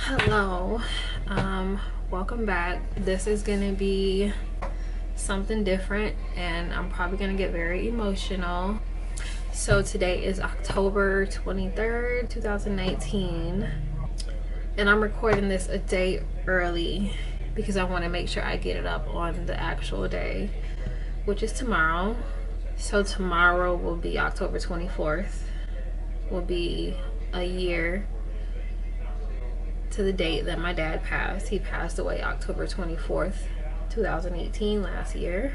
Hello. Welcome back. This is gonna be something different and I'm probably gonna get very emotional. So today is October 23rd, 2019, and I'm recording this a day early because I want to make sure I get it up on the actual day, which is tomorrow. So tomorrow will be October 24th, will be a year to the date that my dad passed. He passed away October 24th, 2018, last year.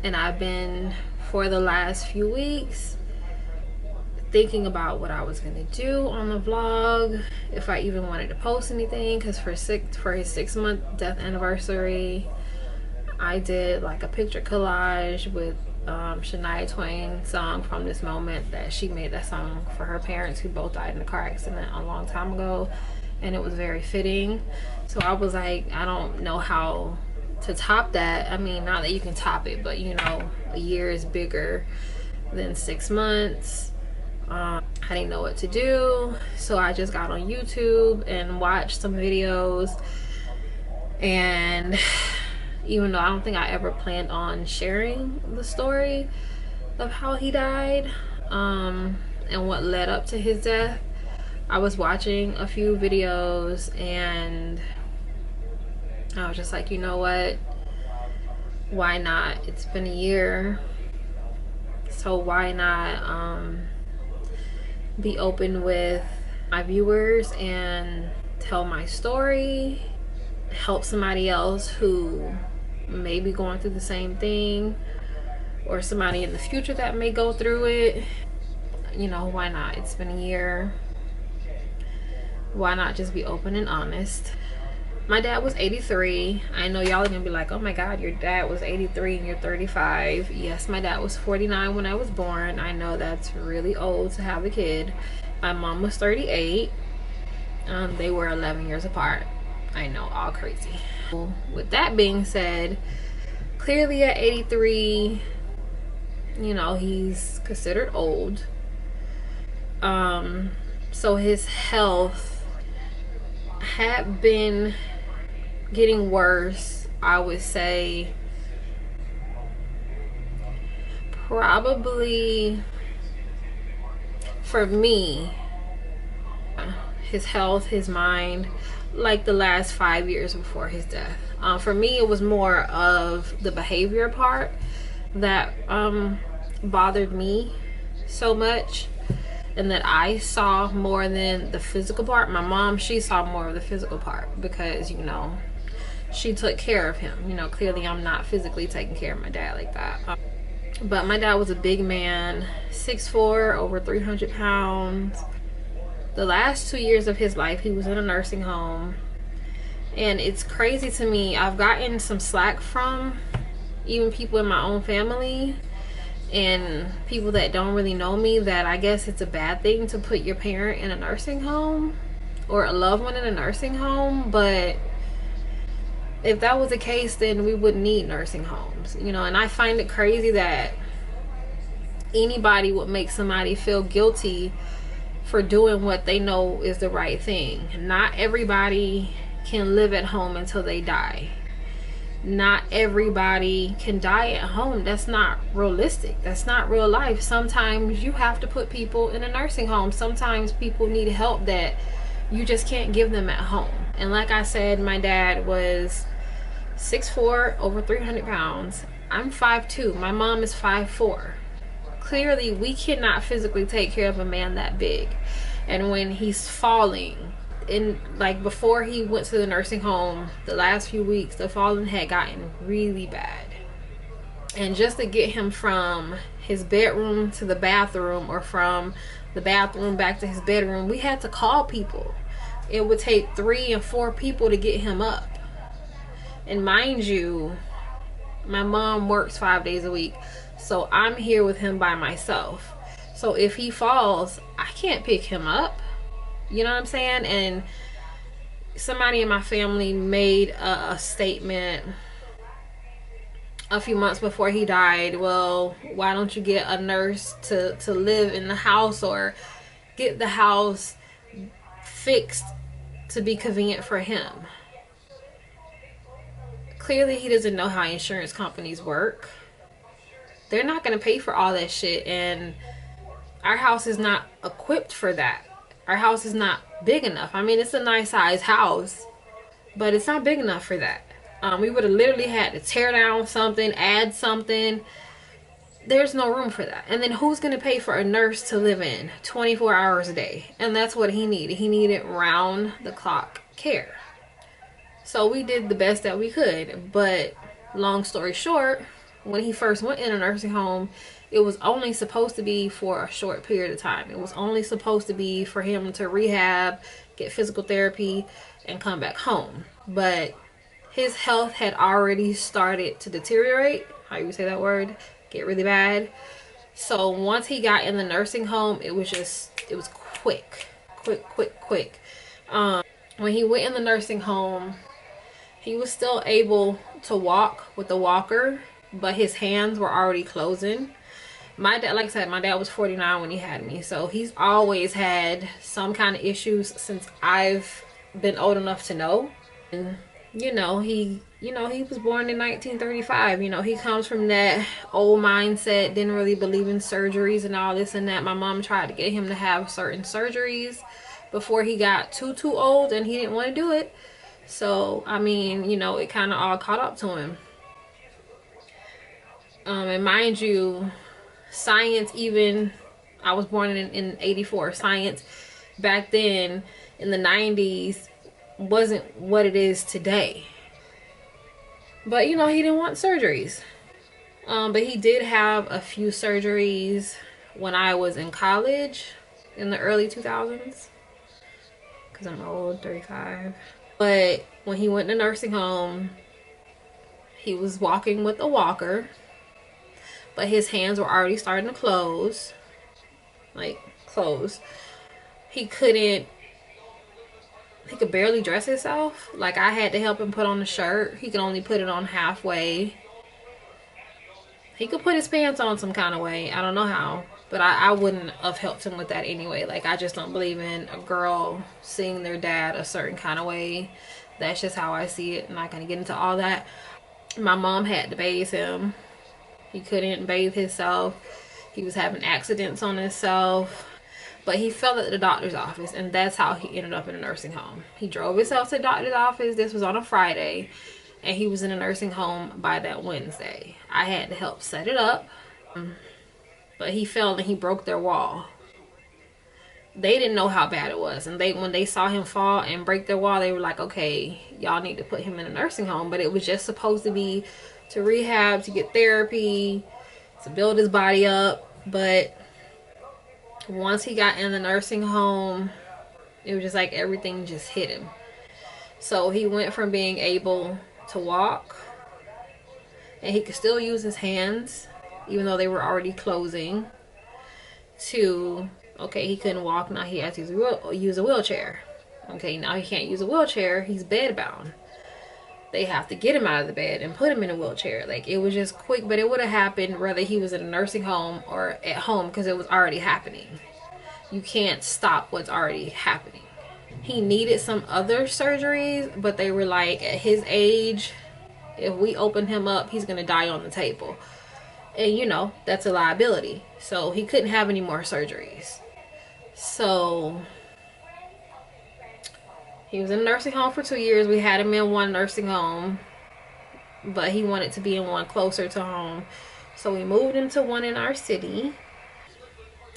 And I've been, for the last few weeks, thinking about what I was gonna do on the vlog, if I even wanted to post anything, because for his 6-month death anniversary, I did like a picture collage with Shania Twain's song From This Moment. That she made that song for her parents who both died in a car accident a long time ago, and it was very fitting. So I was like, I don't know how to top that. I mean, not that you can top it, but you know, a year is bigger than 6 months. I didn't know what to do, so I just got on YouTube and watched some videos. And even though I don't think I ever planned on sharing the story of how he died, and what led up to his death, I was watching a few videos and I was just like, you know what, why not? It's been a year, so why not be open with my viewers and tell my story, help somebody else who may be going through the same thing, or somebody in the future that may go through it. You know, why not? It's been a year. Why not just be open and honest? My dad was 83. I know y'all are gonna be like, oh my god, your dad was 83 and you're 35. Yes, my dad was 49 when I was born. I know that's really old to have a kid. My mom was 38. They were 11 years apart. I know, all crazy. With that being said, clearly at 83, you know, he's considered old. So his health had been getting worse, I would say, probably for me, his health, his mind, like the last 5 years before his death. For me, it was more of the behavior part that bothered me so much, and that I saw more than the physical part. My mom, she saw more of the physical part because, you know, she took care of him. You know, clearly I'm not physically taking care of my dad like that. But my dad was a big man, 6'4", over 300 pounds. The last 2 years of his life, he was in a nursing home. And it's crazy to me, I've gotten some slack from even people in my own family and people that don't really know me, that I guess it's a bad thing to put your parent in a nursing home or a loved one in a nursing home. But if that was the case, then we wouldn't need nursing homes, you know. And I find it crazy that anybody would make somebody feel guilty for doing what they know is the right thing. Not everybody can live at home until they die. Not everybody can die at home. That's not realistic. That's not real life. Sometimes you have to put people in a nursing home. Sometimes people need help that you just can't give them at home. And like I said, my dad was 6'4", over 300 pounds. I'm 5'2". My mom is 5'4". Clearly, we cannot physically take care of a man that big. And when he's falling, in like before he went to the nursing home, the last few weeks, the falling had gotten really bad. And just to get him from his bedroom to the bathroom, or from the bathroom back to his bedroom, we had to call people. It would take 3 and 4 people to get him up. And mind you, my mom works 5 days a week, so I'm here with him by myself. So if he falls, I can't pick him up. You know what I'm saying? And somebody in my family made a statement a few months before he died. Well, why don't you get a nurse to live in the house, or get the house fixed to be convenient for him. Clearly, he doesn't know how insurance companies work. They're not going to pay for all that shit, and our house is not equipped for that. Our house is not big enough. I mean, it's a nice size house, but it's not big enough for that. We would have literally had to tear down something, add something. There's no room for that. And then who's going to pay for a nurse to live in 24 hours a day? And that's what he needed. He needed round the clock care. So we did the best that we could. But long story short, when he first went in a nursing home, it was only supposed to be for a short period of time. It was only supposed to be for him to rehab, get physical therapy, and come back home. But his health had already started to deteriorate. How you say that word? Get really bad. So once he got in the nursing home, it was quick. When he went in the nursing home, he was still able to walk with the walker, but his hands were already closing. My dad, like I said, my dad was 49 when he had me, so he's always had some kind of issues since I've been old enough to know. And he was born in 1935. He comes from that old mindset, didn't really believe in surgeries and all this and that. My mom tried to get him to have certain surgeries before he got too old, and he didn't want to do it. So, I mean, it kind of all caught up to him. And mind you, science, even, I was born in 84. Science back then in the 90s wasn't what it is today. But he didn't want surgeries. But he did have a few surgeries when I was in college in the early 2000s, because I'm old, 35. But when he went to nursing home, he was walking with a walker, but his hands were already starting to close. He could barely dress himself. Like, I had to help him put on the shirt. He could only put it on halfway. He could put his pants on some kind of way. I don't know how, but I wouldn't have helped him with that anyway. Like, I just don't believe in a girl seeing their dad a certain kind of way. That's just how I see it. I'm not going to get into all that. My mom had to bathe him. He couldn't bathe himself. He was having accidents on himself. But he fell at the doctor's office, and that's how he ended up in a nursing home. He drove himself to the doctor's office. This was on a Friday, and he was in a nursing home by that Wednesday. I had to help set it up, but he fell and he broke their wall. They didn't know how bad it was, and when they saw him fall and break their wall, they were like, okay, y'all need to put him in a nursing home. But it was just supposed to be to rehab, to get therapy, to build his body up. But once he got in the nursing home, it was just like everything just hit him. So he went from being able to walk, and he could still use his hands even though they were already closing, to, okay, he couldn't walk, now he has to use a wheelchair. Okay, now he can't use a wheelchair, he's bedbound. They have to get him out of the bed and put him in a wheelchair. Like, it was just quick, but it would have happened whether he was in a nursing home or at home, because it was already happening. You can't stop what's already happening. He needed some other surgeries, but they were like, at his age, if we open him up, he's going to die on the table. And that's a liability. So he couldn't have any more surgeries. So he was in a nursing home for 2 years. We had him in one nursing home, but he wanted to be in one closer to home. So we moved him to one in our city.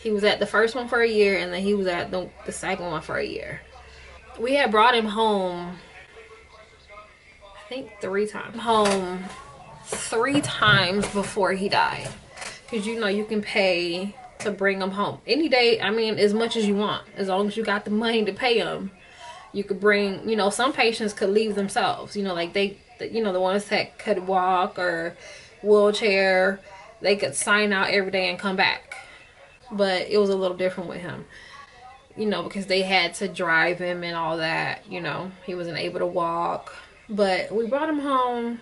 He was at the first one for a year, and then he was at the second one for a year. We had brought him home, I think 3 times. Home 3 times before he died. Because you can pay to bring him home any day. I mean, as much as you want. As long as you got the money to pay him. You could bring, some patients could leave themselves. Like the ones that could walk or wheelchair, they could sign out every day and come back. But it was a little different with him. Because they had to drive him and all that. He wasn't able to walk. But we brought him home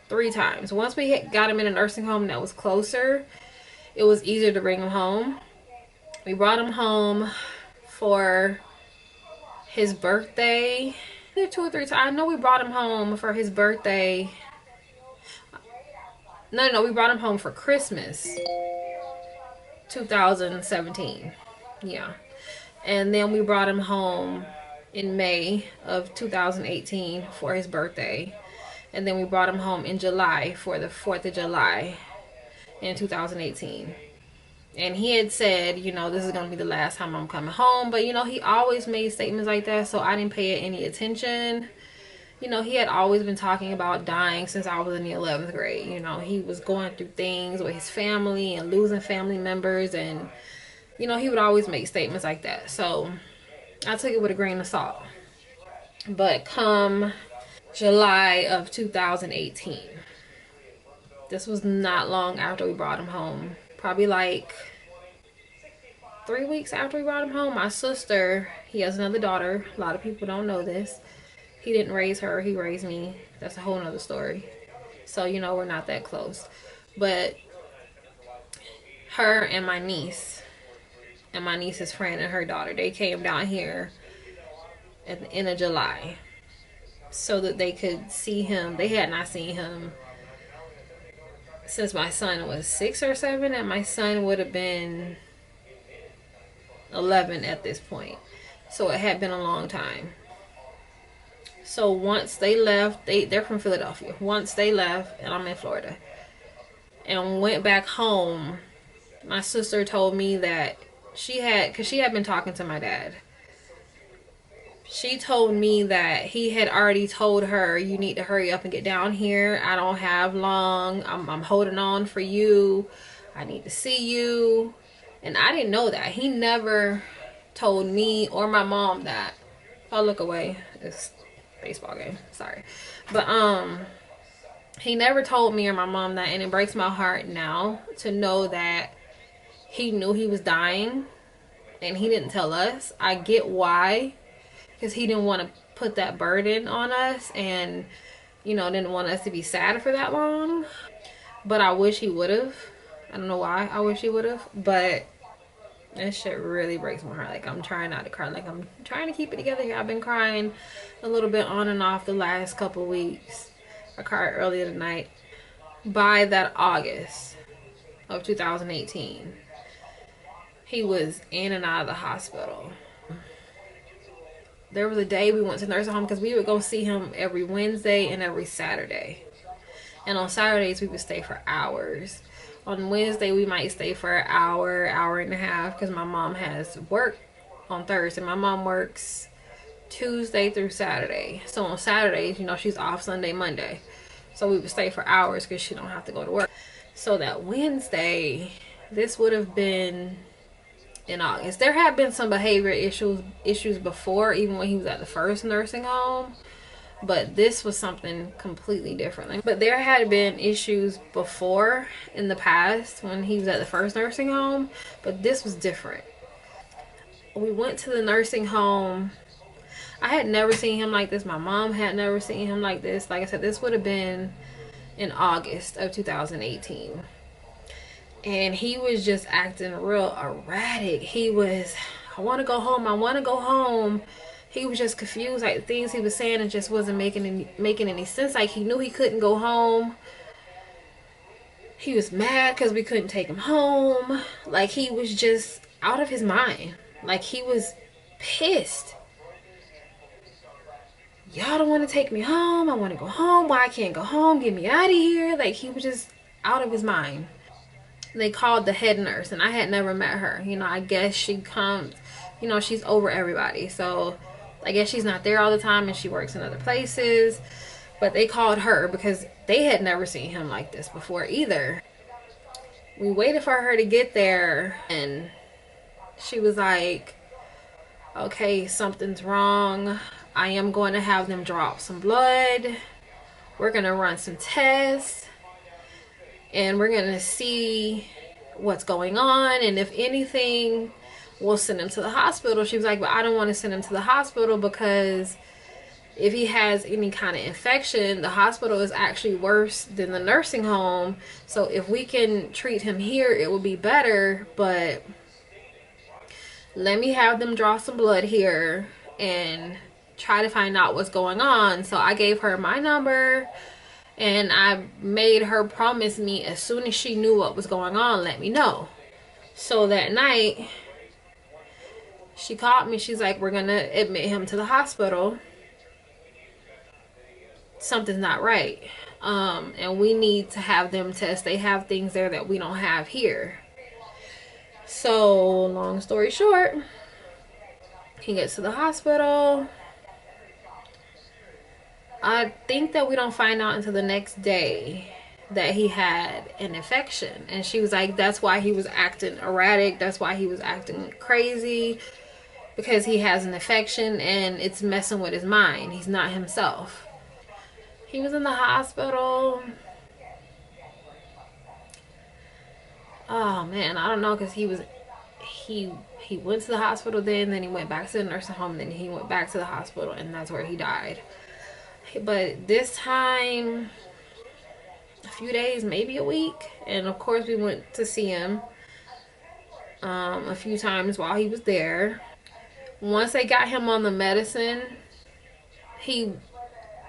3 times. Once we got him in a nursing home that was closer, it was easier to bring him home. We brought him home for his birthday. 2 or 3 times. I know we brought him home for his birthday. No, we brought him home for Christmas 2017. Yeah. And then we brought him home in May of 2018 for his birthday. And then we brought him home in July for the 4th of July in 2018. And he had said, you know, this is going to be the last time I'm coming home. But, you know, he always made statements like that, so I didn't pay it any attention. You know, he had always been talking about dying since I was in the 11th grade. You know, he was going through things with his family and losing family members. And, you know, he would always make statements like that. So I took it with a grain of salt. But come July of 2018, this was not long after we brought him home. Probably like 3 weeks after we brought him home, my sister, he has another daughter. A lot of people don't know this. He didn't raise her, he raised me. That's a whole nother story. So, you know, we're not that close. But her and my niece, and my niece's friend and her daughter, they came down here at the end of July so that they could see him. They had not seen him since my son was 6 or 7, and my son would have been 11 at this point. So it had been a long time. So once they left, they're from Philadelphia. Once they left, and I'm in Florida, and went back home, my sister told me that because she had been talking to my dad. She told me that he had already told her, you need to hurry up and get down here. I don't have long. I'm holding on for you. I need to see you. And I didn't know that. He never told me or my mom that. I'll look away. It's a baseball game. Sorry. But he never told me or my mom that, and it breaks my heart now to know that he knew he was dying and he didn't tell us. I get why. Because he didn't want to put that burden on us, and, you know, didn't want us to be sad for that long. But I wish he would have. I don't know why I wish he would have. But that shit really breaks my heart. Like, I'm trying not to cry. Like, I'm trying to keep it together here. I've been crying a little bit on and off the last couple weeks. I cried earlier tonight. By that August of 2018, he was in and out of the hospital. There was a day we went to nursing home because we would go see him every Wednesday and every Saturday. And on Saturdays, we would stay for hours. On Wednesday, we might stay for an hour, hour and a half, because my mom has work on Thursday. My mom works Tuesday through Saturday. So on Saturdays, you know, she's off Sunday, Monday. So we would stay for hours because she don't have to go to work. So that Wednesday, this would have been in August. There had been some behavior issues before, even when he was at the first nursing home, but this was something completely different. But there had been issues before in the past when he was at the first nursing home, but this was different. We went to the nursing home. I had never seen him like this. My mom had never seen him like this. Like I said, this would have been in August of 2018. And he was just acting real erratic. He was, I want to go home. I want to go home. He was just confused. Like, the things he was saying, it just wasn't making any sense. Like, he knew he couldn't go home. He was mad because we couldn't take him home. Like, he was just out of his mind. Like, he was pissed. Y'all don't want to take me home. I want to go home. Why I can't go home? Get me out of here. Like, he was just out of his mind. They called the head nurse, and I had never met her. You know, I guess she comes, you know, she's over everybody. So I guess she's not there all the time, and she works in other places. But they called her because they had never seen him like this before either. We waited for her to get there, and she was like, okay, something's wrong. I am going to have them draw up some blood. We're going to run some tests. And we're going to see what's going on. And if anything, we'll send him to the hospital. She was like, but I don't want to send him to the hospital because if he has any kind of infection, the hospital is actually worse than the nursing home. So if we can treat him here, it will be better. But let me have them draw some blood here. and try to find out what's going on. So I gave her my number, and I made her promise me as soon as she knew what was going on, let me know. So that night, she called me. She's like, we're going to admit him to the hospital. Something's not right. And we need to have them test. They have things there that we don't have here. So, long story short, he gets to the hospital. I think that we don't find out until the next day that he had an infection. And she was like, that's why he was acting erratic. That's why he was acting crazy. Because he has an infection and it's messing with his mind. He's not himself. He was in the hospital. Oh man, I don't know, because he went to the hospital, then he went back to the nursing home, then he went back to the hospital, and that's where he died. But this time, a few days, maybe a week, and of course we went to see him a few times while he was there. Once they got him on the medicine, he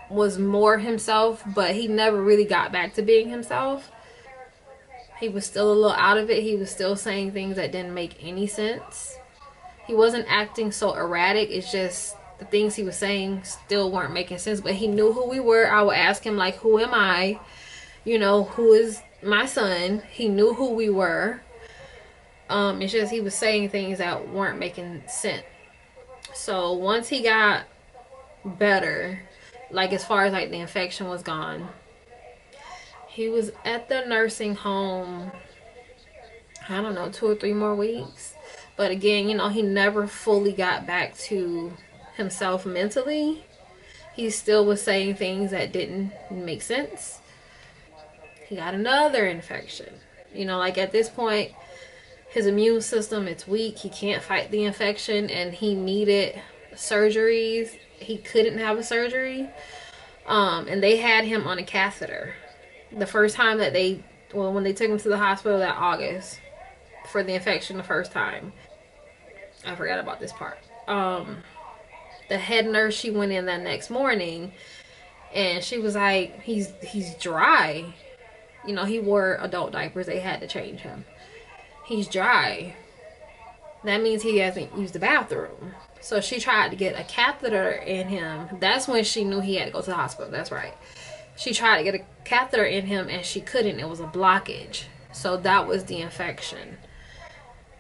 was more himself, but he never really got back to being himself. He was still a little out of it. He was still saying things that didn't make any sense. He wasn't acting so erratic. It's just the things he was saying still weren't making sense. But he knew who we were. I would ask him, like, who am I? You know, who is my son? He knew who we were. It's just he was saying things that weren't making sense. So once he got better, like as far as like the infection was gone, he was at the nursing home, I don't know, 2 or 3 more weeks. But again, you know, he never fully got back to himself mentally. He still was saying things that didn't make sense. He got another infection. You know, like at this point, his immune system, it's weak. He can't fight the infection, and he needed surgeries. He couldn't have a surgery. And they had him on a catheter. The first time that when they took him to the hospital that August for the infection the first time. I forgot about this part. The head nurse, she went in that next morning, and she was like, he's dry. You know, he wore adult diapers. They had to change him. He's dry. That means he hasn't used the bathroom. So she tried to get a catheter in him. That's when she knew he had to go to the hospital. That's right. She tried to get a catheter in him, and she couldn't. It was a blockage. So that was the infection.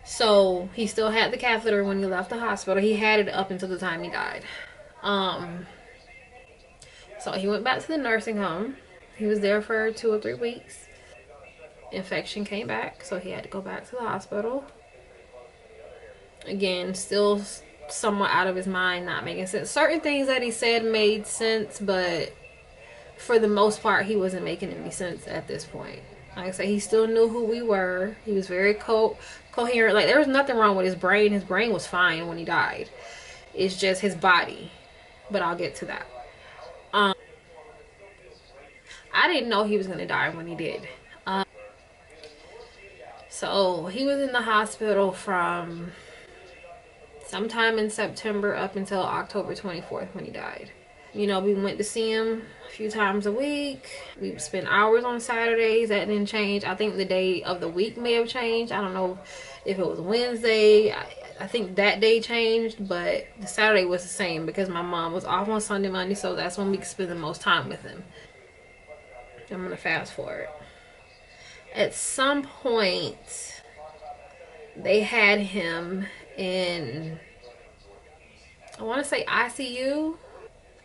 So he still had the catheter when he left the hospital. He had it up until the time he died. So he went back to the nursing home. He was there for 2 or 3 weeks. Infection came back, so he had to go back to the hospital. Again, still somewhat out of his mind, not making sense. Certain things that he said made sense, but for the most part, he wasn't making any sense at this point. Like I said, he still knew who we were. He was very coherent. Like, there was nothing wrong with his brain. His brain was fine when he died. It's just his body. But I'll get to that. I didn't know he was going to die when he did. So he was in the hospital from sometime in September up until October 24th when he died. You know, we went to see him a few times a week. We would spend hours on Saturdays. That didn't change. I think the day of the week may have changed. I don't know if it was Wednesday. I think that day changed, but the Saturday was the same because my mom was off on Sunday, Monday, so that's when we could spend the most time with him. I'm going to fast forward. At some point, they had him in, I want to say ICU.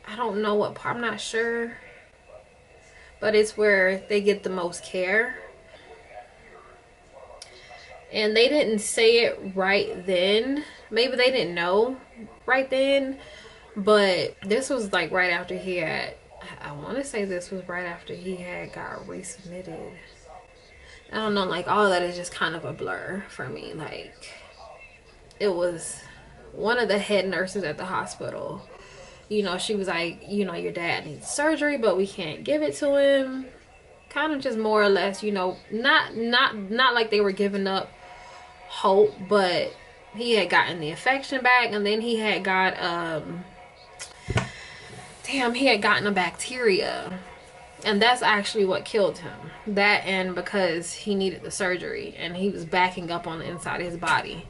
I don't know what part, I'm not sure. But it's where they get the most care. And they didn't say it right then. Maybe they didn't know right then. But this was like right after he had, I want to say this was right after he had got resubmitted. I don't know, like all of that is just kind of a blur for me. Like, it was one of the head nurses at the hospital. You know, she was like, you know, your dad needs surgery, but we can't give it to him. Kind of just more or less, you know, not like they were giving up hope, but He had gotten the infection back, and then he had got he had gotten a bacteria, and that's actually what killed him. That, and because he needed the surgery and he was backing up on the inside of his body.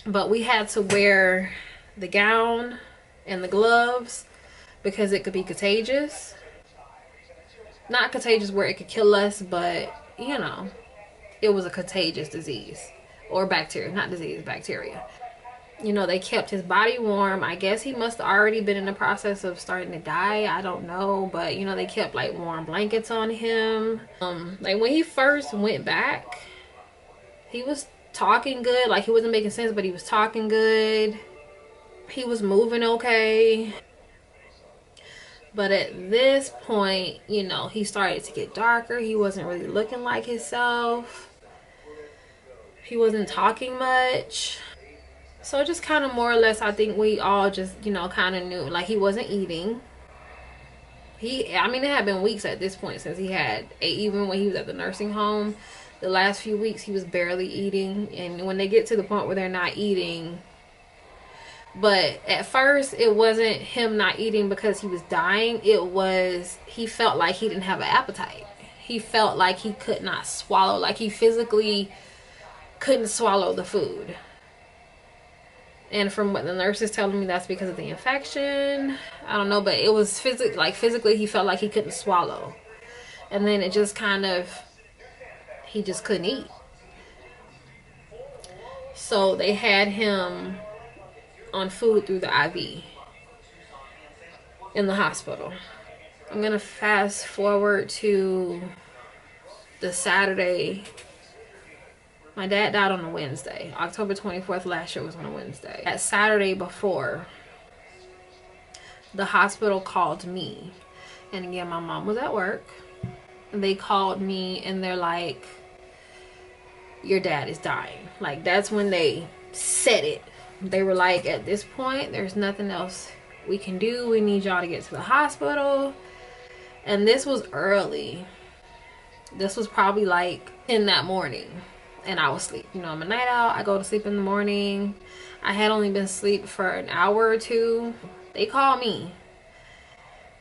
But we had to wear the gown and the gloves because it could be contagious. Not contagious where it could kill us, but you know, it was a contagious disease or bacteria, not disease, bacteria. You know, they kept his body warm. I guess he must have already been in the process of starting to die. I don't know, but you know, they kept like warm blankets on him. Like when he first went back, he was talking good. Like he wasn't making sense, but he was talking good. He was moving okay. But at this point, you know, he started to get darker. He wasn't really looking like himself. He wasn't talking much. So just kind of more or less, I think we all just, you know, kind of knew. Like he wasn't eating. I mean, it had been weeks at this point since he had, even when he was at the nursing home. The last few weeks, he was barely eating. And when they get to the point where they're not eating, but at first it wasn't him not eating because he was dying. It was he felt like he didn't have an appetite. He felt like he could not swallow, like he physically couldn't swallow the food. And from what the nurse is telling me, that's because of the infection. I don't know, but it was physically he felt like he couldn't swallow. And then it just kind of, he just couldn't eat. So they had him on food through the IV in the hospital. I'm gonna fast forward to the Saturday. My dad died on a Wednesday. October 24th last year was on a Wednesday. That Saturday before, the hospital called me. And again, my mom was at work. And they called me and they're like, your dad is dying. Like, that's when they said it. They were like, at this point, there's nothing else we can do. We need y'all to get to the hospital. And this was early. This was probably like 10 that morning. And I was asleep. You know, I'm a night out. I go to sleep in the morning. I had only been asleep for an hour or two. They call me.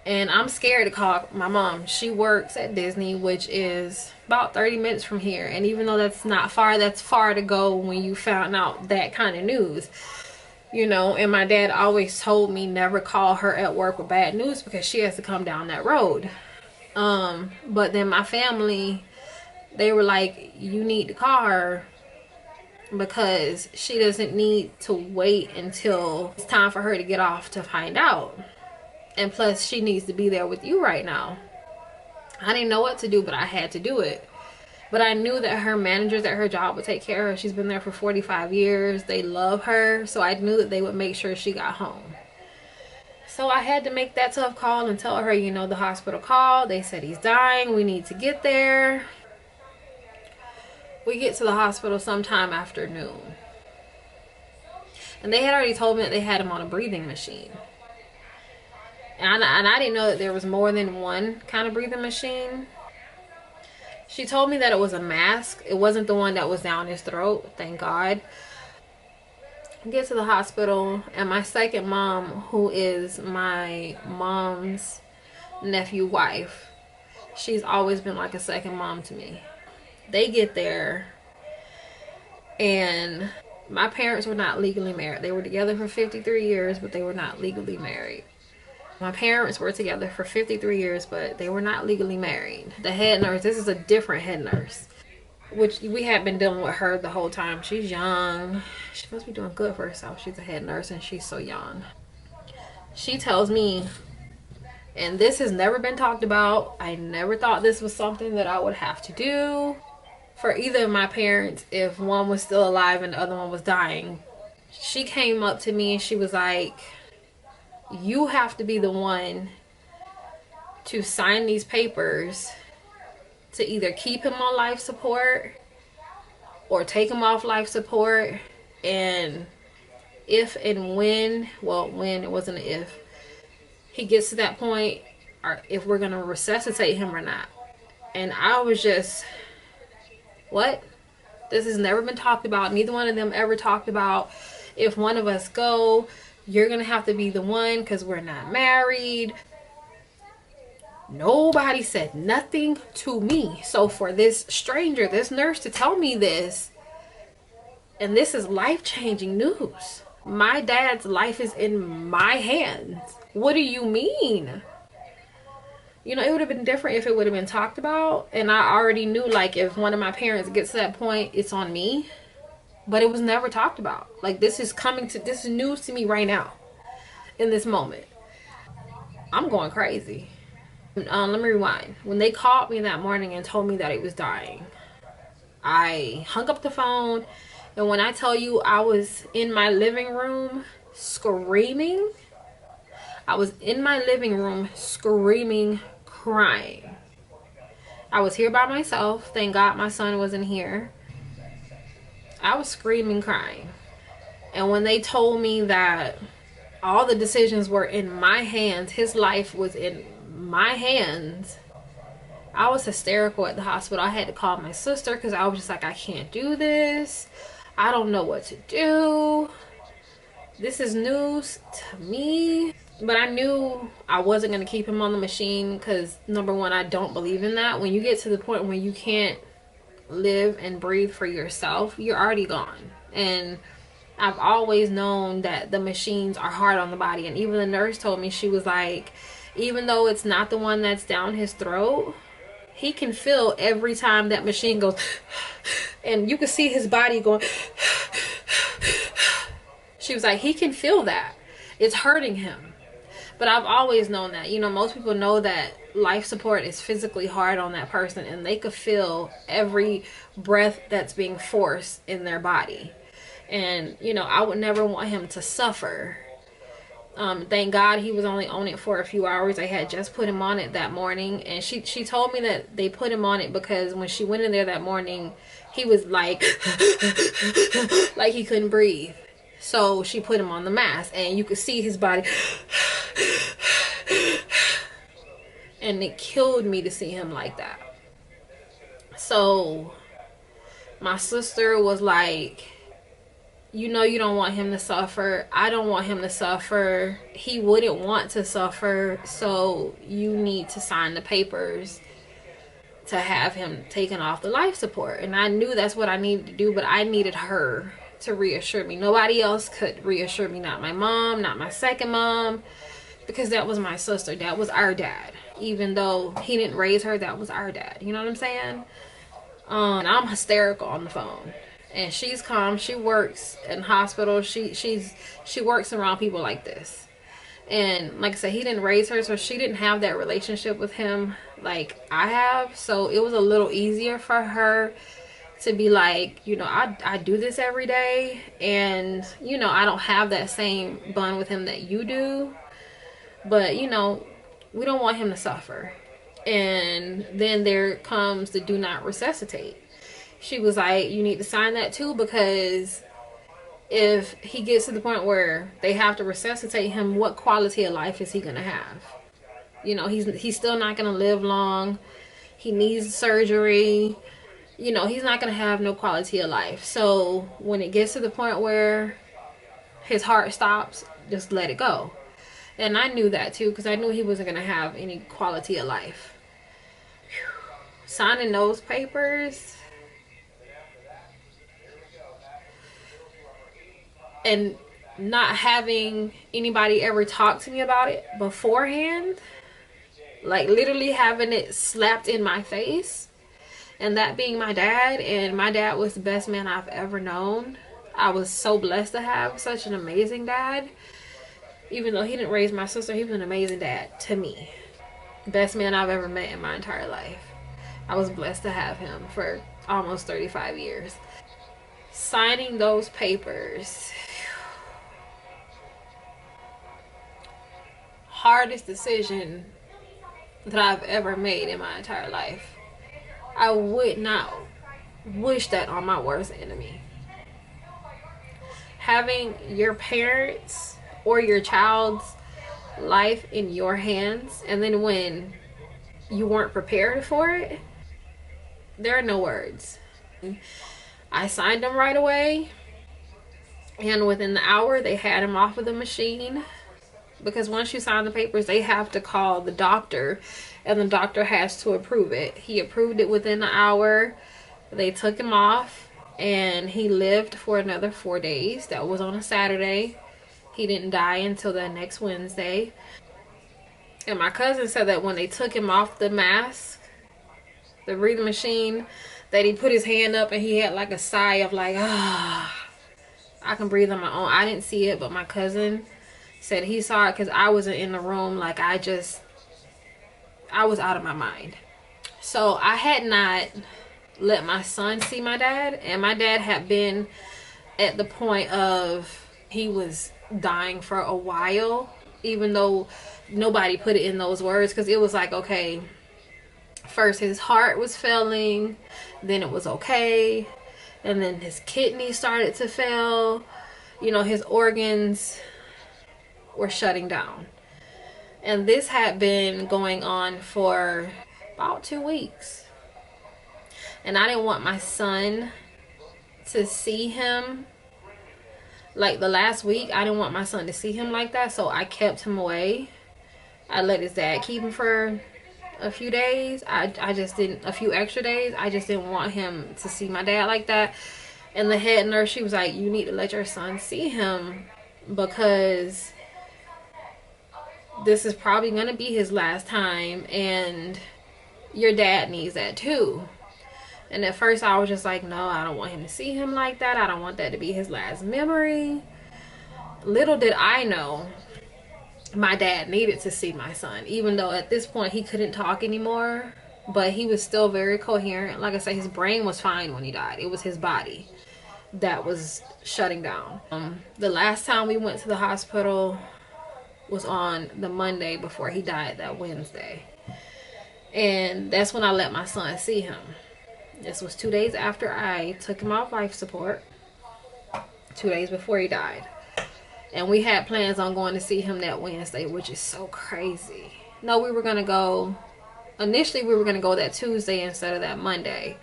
And I'm scared to call my mom. She works at Disney, which is about 30 minutes from here. And even though that's not far, that's far to go when you found out that kind of news. You know, and my dad always told me never call her at work with bad news because she has to come down that road. But then my family, they were like, you need to call her because she doesn't need to wait until it's time for her to get off to find out. And plus, she needs to be there with you right now. I didn't know what to do, but I had to do it. But I knew that her managers at her job would take care of her. She's been there for 45 years. They love her. So I knew that they would make sure she got home. So I had to make that tough call and tell her, you know, the hospital called. They said he's dying. We need to get there. We get to the hospital sometime after noon. And they had already told me that they had him on a breathing machine. And I didn't know that there was more than one kind of breathing machine. She told me that it was a mask. It wasn't the one that was down his throat, thank God. I get to the hospital, and my second mom, who is my mom's nephew wife, she's always been like a second mom to me. They get there, and my parents were not legally married. They were together for 53 years, but they were not legally married. My parents were together for 53 years, but they were not legally married. The head nurse, this is a different head nurse, which we had been dealing with her the whole time. She's young. She must be doing good for herself. She's a head nurse and she's so young. She tells me, and this has never been talked about, I never thought this was something that I would have to do for either of my parents if one was still alive and the other one was dying. She came up to me and she was like, you have to be the one to sign these papers to either keep him on life support or take him off life support. And if and when, well, when, it wasn't an if, he gets to that point, or if we're going to resuscitate him or not. And I was just, what? This has never been talked about. Neither one of them ever talked about If one of us go, you're gonna have to be the one because we're not married. Nobody said nothing to me. So for this stranger, this nurse, to tell me this, and this is life-changing news. My dad's life is in my hands. What do you mean? You know, it would have been different if it would have been talked about. And I already knew, like, if one of my parents gets to that point, it's on me. But it was never talked about. Like, this is news to me right now. In this moment. I'm going crazy. Let me rewind. When they called me that morning and told me that he was dying, I hung up the phone. And when I tell you I was in my living room screaming, I was in my living room screaming, crying. I was here by myself. Thank God my son wasn't here. I was screaming, crying. And when they told me that all the decisions were in my hands, his life was in my hands, I was hysterical at the hospital. I had to call my sister because I was just like, I can't do this. I don't know what to do. This is news to me. But I knew I wasn't going to keep him on the machine because, number one, I don't believe in that. When you get to the point where you can't live and breathe for yourself, you're already gone. And I've always known that the machines are hard on the body. And even the nurse told me, she was like, even though it's not the one that's down his throat, he can feel every time that machine goes, and you can see his body going. She was like, he can feel that. It's hurting him. But I've always known that. You know, most people know that life support is physically hard on that person, and they could feel every breath that's being forced in their body. And, you know, I would never want him to suffer. Thank God he was only on it for a few hours. I had just put him on it that morning, and she told me that they put him on it because when she went in there that morning, he was like like he couldn't breathe. So she put him on the mask, and you could see his body. And it killed me to see him like that. So my sister was like, you know, you don't want him to suffer. I don't want him to suffer. He wouldn't want to suffer. So you need to sign the papers to have him taken off the life support. And I knew that's what I needed to do, but I needed her to reassure me. Nobody else could reassure me. Not my mom, not my second mom, because that was my sister. That was our dad. Even though he didn't raise her, that was our dad. You know what I'm saying? And I'm hysterical on the phone. And she's calm. She works in hospitals. She works around people like this. And like I said, he didn't raise her, so she didn't have that relationship with him like I have. So it was a little easier for her to be like, you know, I do this every day, and you know, I don't have that same bond with him that you do. But you know, we don't want him to suffer. And then there comes the do not resuscitate. She was like, you need to sign that too, because if he gets to the point where they have to resuscitate him, what quality of life is he going to have? You know, he's still not going to live long. He needs surgery. You know, he's not going to have no quality of life. So when it gets to the point where his heart stops, just let it go. And I knew that too, because I knew he wasn't going to have any quality of life. Whew. Signing those papers and not having anybody ever talk to me about it beforehand, like literally having it slapped in my face, and that being my dad, and my dad was the best man I've ever known. I was so blessed to have such an amazing dad. Even though he didn't raise my sister, he was an amazing dad to me. Best man I've ever met in my entire life. I was blessed to have him for almost 35 years. Signing those papers. Hardest decision that I've ever made in my entire life. I would not wish that on my worst enemy. Having your parents or your child's life in your hands, and then when you weren't prepared for it, there are no words. I signed them right away. And within the hour, they had him off of the machine, because once you sign the papers, they have to call the doctor, and the doctor has to approve it. He approved it within the hour. They took him off, and he lived for another 4 days. That was on a Saturday. He didn't die until the next Wednesday. And my cousin said that when they took him off the mask, the breathing machine, that he put his hand up and he had like a sigh of like, ah, I can breathe on my own. I didn't see it, but my cousin said he saw it, because I wasn't in the room. Like, I was out of my mind. So I had not let my son see my dad, and my dad had been at the point of he was dying for a while, even though nobody put it in those words, because it was like, okay, first his heart was failing, then it was okay, and then his kidneys started to fail, you know, his organs were shutting down. And this had been going on for about 2 weeks. And I didn't want my son to see him. Like, the last week, I didn't want my son to see him like that, so I kept him away. I let his dad keep him for a few days. I just didn't, a few extra days. I just didn't want him to see my dad like that. And the head nurse, she was like, you need to let your son see him, because this is probably going to be his last time, and your dad needs that too. And at first I was just like, no, I don't want him to see him like that. I don't want that to be his last memory. Little did I know, my dad needed to see my son, even though at this point he couldn't talk anymore, but he was still very coherent. Like I said, his brain was fine when he died. It was his body that was shutting down. The last time we went to the hospital was on the Monday before he died, that Wednesday. And that's when I let my son see him. This was 2 days after I took him off life support. 2 days before he died. And we had plans on going to see him that Wednesday, which is so crazy. No, we were going to go, initially we were going to go that Tuesday instead of that Monday.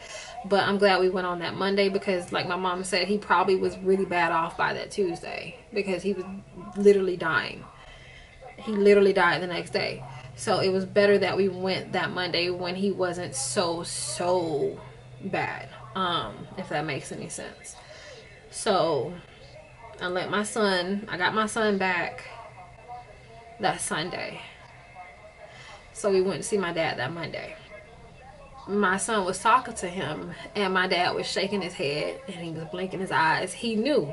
But I'm glad we went on that Monday, because like my mom said, he probably was really bad off by that Tuesday, because he was literally dying. He literally died the next day. So it was better that we went that Monday when he wasn't so bad, if that makes any sense. So I got my son back that Sunday. So we went to see my dad that Monday. My son was talking to him, and my dad was shaking his head and he was blinking his eyes. He knew.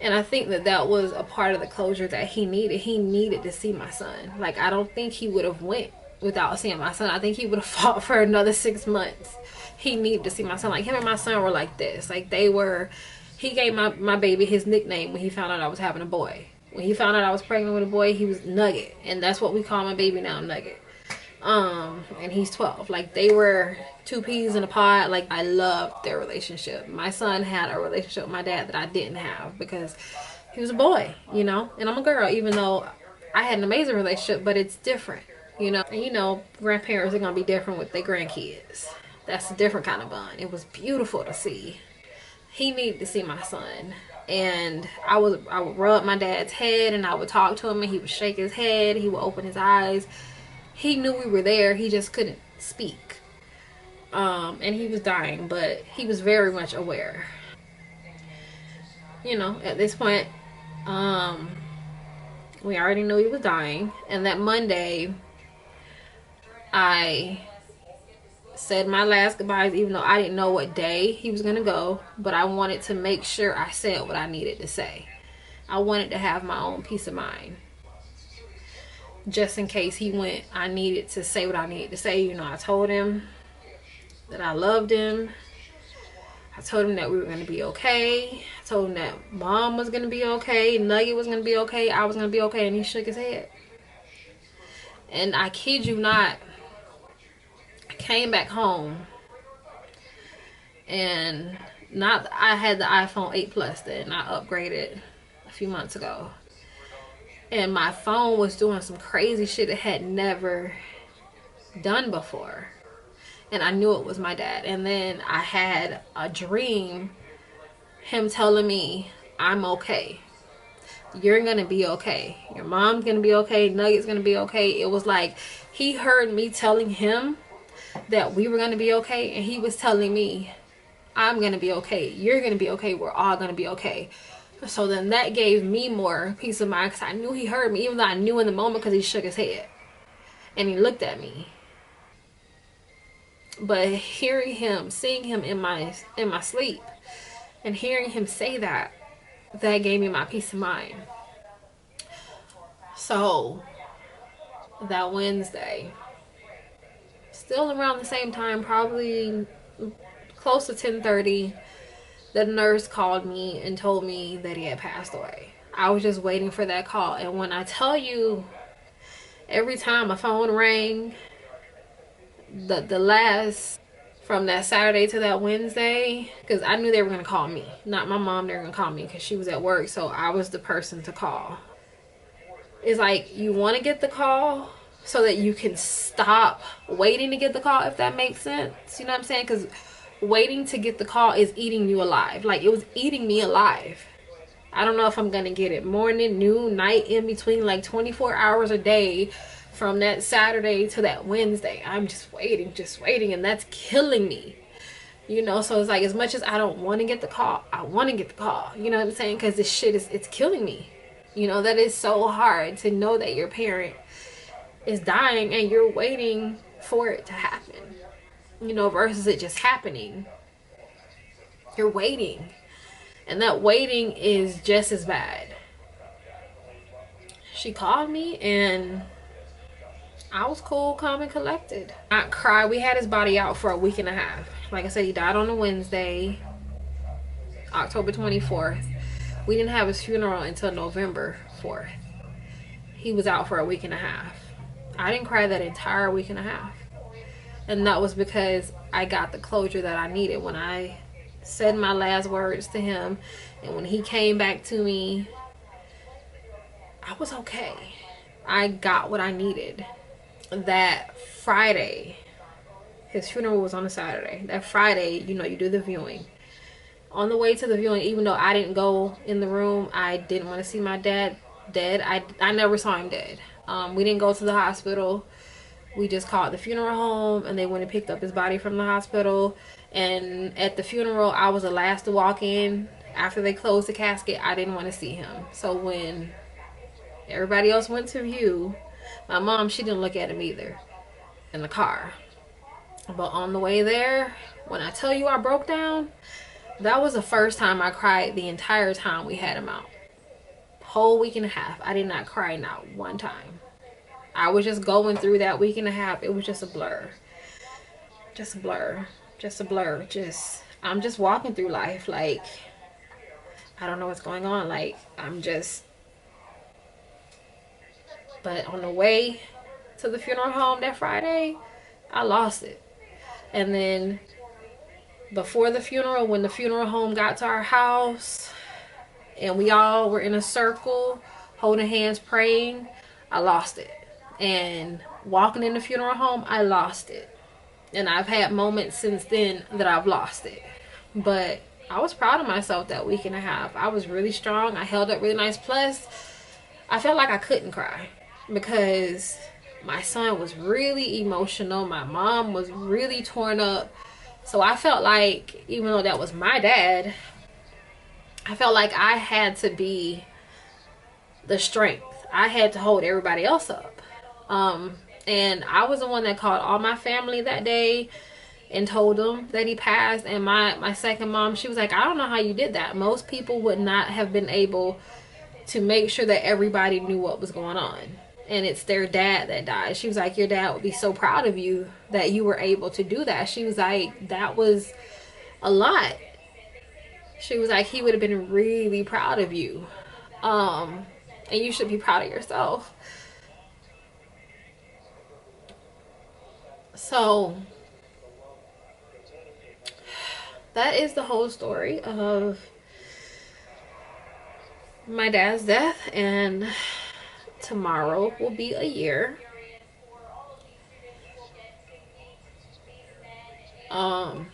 And I think that that was a part of the closure that he needed. He needed to see my son. Like, I don't think he would have went without seeing my son. I think he would have fought for another 6 months. He needed to see my son. Like, him and my son were like this. Like, he gave my baby his nickname when he found out I was having a boy. When he found out I was pregnant with a boy, he was Nugget. And that's what we call my baby now, Nugget. And he's 12. Like, they were two peas in a pod. Like, I loved their relationship. My son had a relationship with my dad that I didn't have, because he was a boy, you know, and I'm a girl, even though I had an amazing relationship, but it's different, you know. And you know, grandparents are gonna be different with their grandkids. That's a different kind of bond. It was beautiful to see. He needed to see my son. And I would rub my dad's head, and I would talk to him, and he would shake his head, he would open his eyes. He knew we were there, he just couldn't speak. And he was dying, but he was very much aware. You know, at this point, we already knew he was dying. And that Monday, I said my last goodbyes, even though I didn't know what day he was going to go. But I wanted to make sure I said what I needed to say. I wanted to have my own peace of mind. Just in case he went, I needed to say what I needed to say. You know, I told him that I loved him. I told him that we were going to be okay. I told him that Mom was going to be okay. Nugget was going to be okay. I was going to be okay. And he shook his head. And I kid you not, I came back home. And I had the iPhone 8 Plus then. I upgraded a few months ago. And my phone was doing some crazy shit it had never done before. And I knew it was my dad. And then I had a dream, him telling me I'm okay. You're gonna be okay. Your mom's gonna be okay. Nugget's gonna be okay. It was like he heard me telling him that we were gonna be okay, and he was telling me, I'm gonna be okay. You're gonna be okay. We're all gonna be okay. So then that gave me more peace of mind because I knew he heard me, even though I knew in the moment because he shook his head and he looked at me. But hearing him, seeing him in my sleep, and hearing him say that, that gave me my peace of mind. So that Wednesday, still around the same time, probably close to 10:30, the nurse called me and told me that he had passed away. I was just waiting for that call. And when I tell you, every time my phone rang, the last from that Saturday to that Wednesday, because I knew they were going to call me, not my mom. They were going to call me because she was at work, so I was the person to call. It's like you want to get the call so that you can stop waiting to get the call, if that makes sense. You know what I'm saying? Because waiting to get the call is eating you alive. Like, it was eating me alive. I don't know if I'm going to get it morning, noon, night, in between, like 24 hours a day from that Saturday to that Wednesday. I'm just waiting, and that's killing me. You know, so it's like, as much as I don't want to get the call, I want to get the call. You know what I'm saying? Because this shit it's killing me. You know, that is so hard to know that your parent is dying and you're waiting for it to happen. You know, versus it just happening. You're waiting. And that waiting is just as bad. She called me and I was cool, calm, and collected. Not cry. We had his body out for a week and a half. Like I said, he died on a Wednesday, October 24th. We didn't have his funeral until November 4th. He was out for a week and a half. I didn't cry that entire week and a half. And that was because I got the closure that I needed when I said my last words to him. And when he came back to me, I was okay. I got what I needed. That Friday, his funeral was on a Saturday. That Friday, you know, you do the viewing. On the way to the viewing, even though I didn't go in the room, I didn't want to see my dad dead. I never saw him dead. We didn't go to the hospital. We just called the funeral home, and they went and picked up his body from the hospital. And at the funeral, I was the last to walk in. After they closed the casket, I didn't want to see him. So when everybody else went to view, my mom, she didn't look at him either in the car. But on the way there, when I tell you I broke down, that was the first time I cried the entire time we had him out. Whole week and a half, I did not cry not one time. I was just going through that week and a half. It was just a blur. Just a blur. Just a blur. I'm just walking through life like, I don't know what's going on. Like, but on the way to the funeral home that Friday, I lost it. And then before the funeral, when the funeral home got to our house and we all were in a circle holding hands praying, I lost it. And walking in the funeral home, I lost it. And I've had moments since then that I've lost it. But I was proud of myself that week and a half. I was really strong. I held up really nice. Plus, I felt like I couldn't cry because my son was really emotional. My mom was really torn up. So I felt like, even though that was my dad, I felt like I had to be the strength. I had to hold everybody else up. And I was the one that called all my family that day and told them that he passed. And my second mom, she was like, I don't know how you did that. Most people would not have been able to make sure that everybody knew what was going on. And it's their dad that died. She was like, your dad would be so proud of you that you were able to do that. She was like, that was a lot. She was like, he would have been really proud of you. And you should be proud of yourself. So that is the whole story of my dad's death, and tomorrow will be a year. I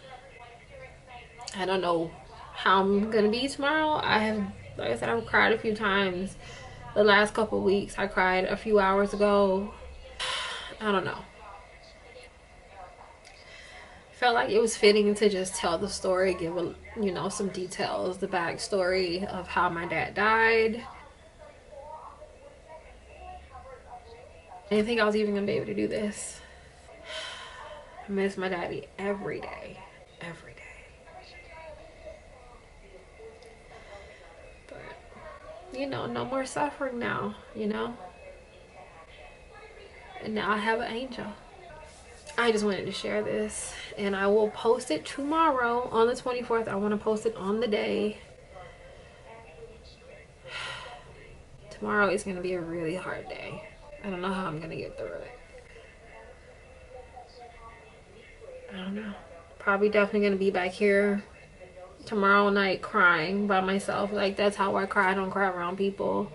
don't know how I'm gonna be tomorrow. I have Like I said, I've cried a few times the last couple weeks. I cried a few hours ago. I don't know. Felt like it was fitting to just tell the story, give a, you know, some details, the backstory of how my dad died. I didn't think I was even gonna be able to do this. I miss my daddy every day, every day. But you know, no more suffering now. You know, and now I have an angel. I just wanted to share this, and I will post it tomorrow on the 24th. I want to post it on the day. Tomorrow is going to be a really hard day. I don't know how I'm going to get through it. I don't know. Probably definitely going to be back here tomorrow night crying by myself. Like, that's how I cry. I don't cry around people.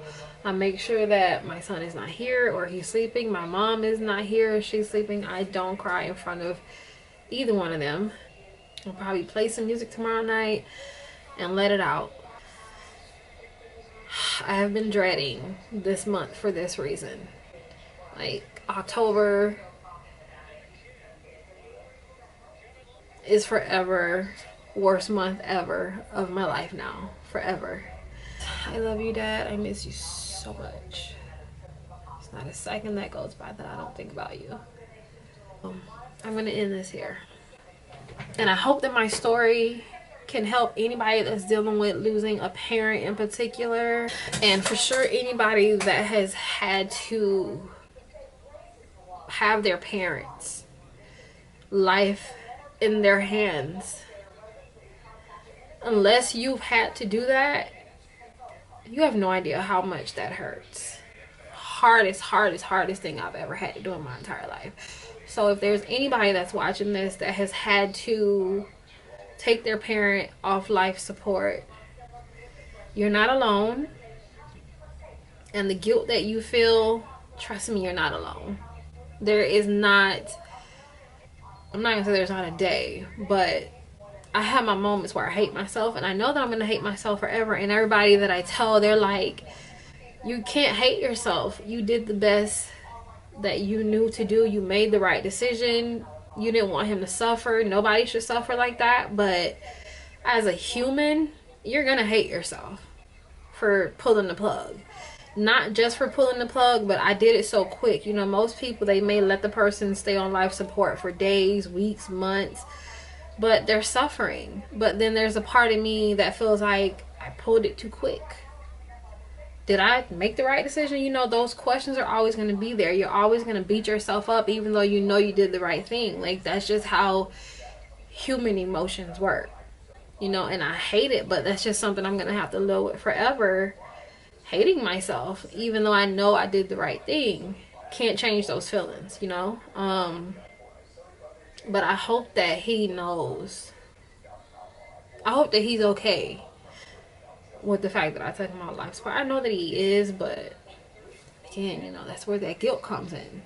I make sure that my son is not here or he's sleeping. My mom is not here or she's sleeping. I don't cry in front of either one of them. I'll probably play some music tomorrow night and let it out. I have been dreading this month for this reason. Like, October is forever worst month ever of my life now. Forever. I love you, Dad. I miss you so much. It's not a second that goes by that I don't think about you. I'm gonna end this here. And I hope that my story can help anybody that's dealing with losing a parent in particular. And for sure, anybody that has had to have their parents' life in their hands. Unless you've had to do that, you have no idea how much that hurts. Hardest thing I've ever had to do in my entire life. So if there's anybody that's watching this that has had to take their parent off life support, you're not alone. And the guilt that you feel, trust me, you're not alone. There is not, I'm not gonna say there's not a day, but I have my moments where I hate myself, and I know that I'm gonna hate myself forever. And everybody that I tell, they're like, you can't hate yourself. You did the best that you knew to do. You made the right decision. You didn't want him to suffer. Nobody should suffer like that. But as a human, you're gonna hate yourself for pulling the plug. Not just for pulling the plug, but I did it so quick. You know, most people, they may let the person stay on life support for days, weeks, months, but they're suffering. But then there's a part of me that feels like I pulled it too quick. Did I make the right decision? You know, those questions are always going to be there. You're always going to beat yourself up even though you know you did the right thing. Like, that's just how human emotions work. You know, and I hate it, but that's just something I'm going to have to live with forever. Hating myself, even though I know I did the right thing. Can't change those feelings, you know? But I hope that he knows. I hope that he's okay with the fact that I took him out of life support. I know that he is, but again, you know, that's where that guilt comes in.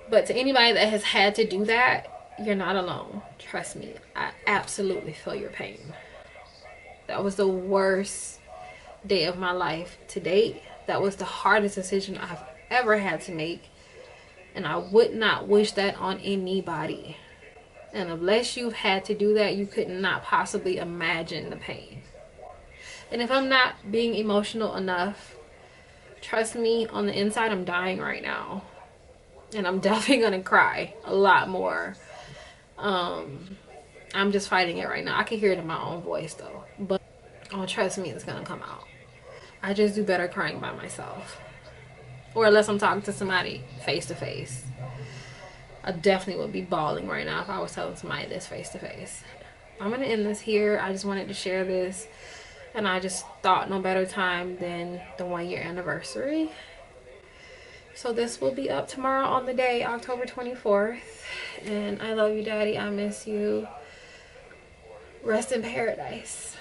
But to anybody that has had to do that, you're not alone. Trust me, I absolutely feel your pain. That was the worst day of my life to date. That was the hardest decision I've ever had to make, and I would not wish that on anybody. And unless you've had to do that, you could not possibly imagine the pain. And if I'm not being emotional enough, trust me, on the inside I'm dying right now, and I'm definitely gonna cry a lot more. I'm just fighting it right now. I can hear it in my own voice though, but oh, trust me, it's gonna come out. I just do better crying by myself, or unless I'm talking to somebody face to face. I definitely would be bawling right now if I was telling somebody this face to face. I'm gonna end this here. I just wanted to share this, and I just thought no better time than the 1-year anniversary. So this will be up tomorrow on the day, October 24th. And I love you, Daddy. I miss you. Rest in paradise.